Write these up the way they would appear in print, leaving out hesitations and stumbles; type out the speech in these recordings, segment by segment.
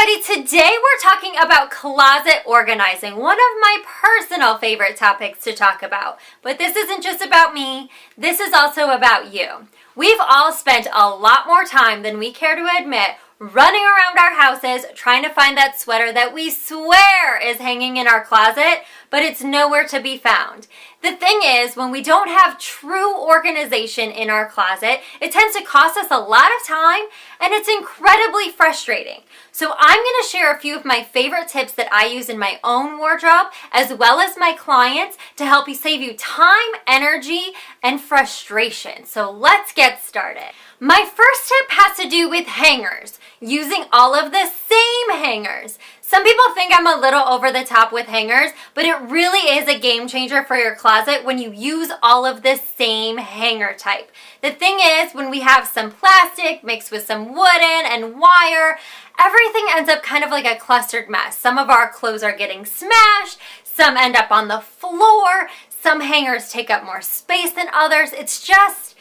everybody, today we're talking about closet organizing, one of my personal favorite topics to talk about. But this isn't just about me, this is also about you. We've all spent a lot more time than we care to admit running around our houses trying to find that sweater that we swear is hanging in our closet, but it's nowhere to be found. The thing is, when we don't have true organization in our closet, it tends to cost us a lot of time and it's incredibly frustrating. So I'm going to share a few of my favorite tips that I use in my own wardrobe as well as my clients to help you save you time, energy, and frustration. So let's get started. My first tip has to do with hangers, using all of the same hangers. Some people think I'm a little over the top with hangers, but it really is a game changer for your closet when you use all of the same hanger type. The thing is, when we have some plastic mixed with some wooden and wire, everything ends up kind of like a clustered mess. Some of our clothes are getting smashed, some end up on the floor, some hangers take up more space than others. It's just,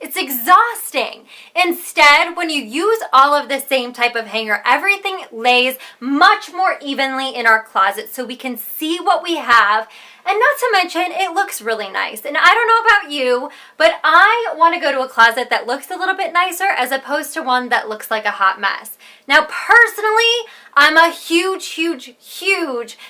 it's exhausting. Instead, when you use all of the same type of hanger, everything lays much more evenly in our closet so we can see what we have. And not to mention, it looks really nice. And I don't know about you, but I want to go to a closet that looks a little bit nicer as opposed to one that looks like a hot mess. Now, personally, I'm a huge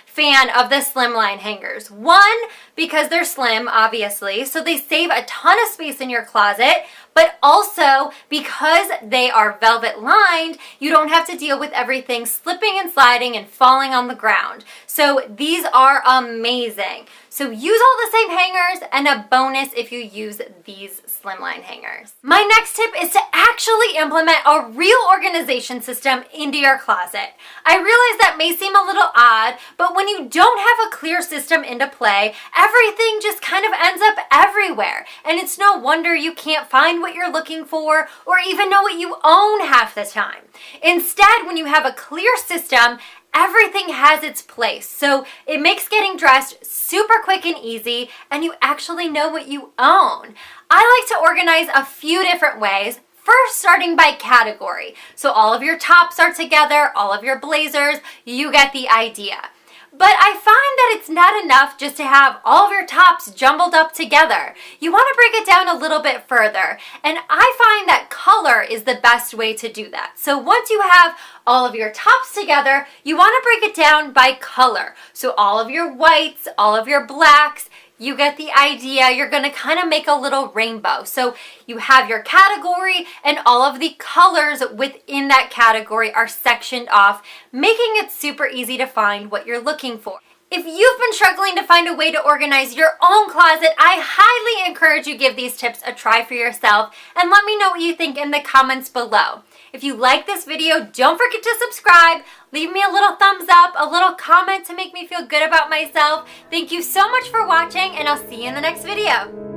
fan of the slimline hangers. One, because they're slim, obviously, so they save a ton of space in your closet, but also because they are velvet lined, you don't have to deal with everything slipping and sliding and falling on the ground. So these are amazing. So use all the same hangers, and a bonus if you use these slimline hangers. My next tip is to actually implement a real organization system into your closet. I realize that may seem a little odd, but when you don't have a clear system into play, everything just kind of ends up everywhere. And it's no wonder you can't find what you're looking for or even know what you own half the time. Instead, when you have a clear system, everything has its place. So it makes getting dressed super quick and easy, and you actually know what you own. I like to organize a few different ways. First, starting by category. So all of your tops are together, all of your blazers, you get the idea. But I find that it's not enough just to have all of your tops jumbled up together. You want to break it down a little bit further. And I find that color is the best way to do that. So once you have all of your tops together, you want to break it down by color. So all of your whites, all of your blacks, you get the idea. You're going to kind of make a little rainbow. So you have your category and all of the colors within that category are sectioned off, making it super easy to find what you're looking for. If you've been struggling to find a way to organize your own closet, I highly encourage you give these tips a try for yourself and let me know what you think in the comments below. If you like this video, don't forget to subscribe. Leave me a little thumbs up, a little comment to make me feel good about myself. Thank you so much for watching, and I'll see you in the next video.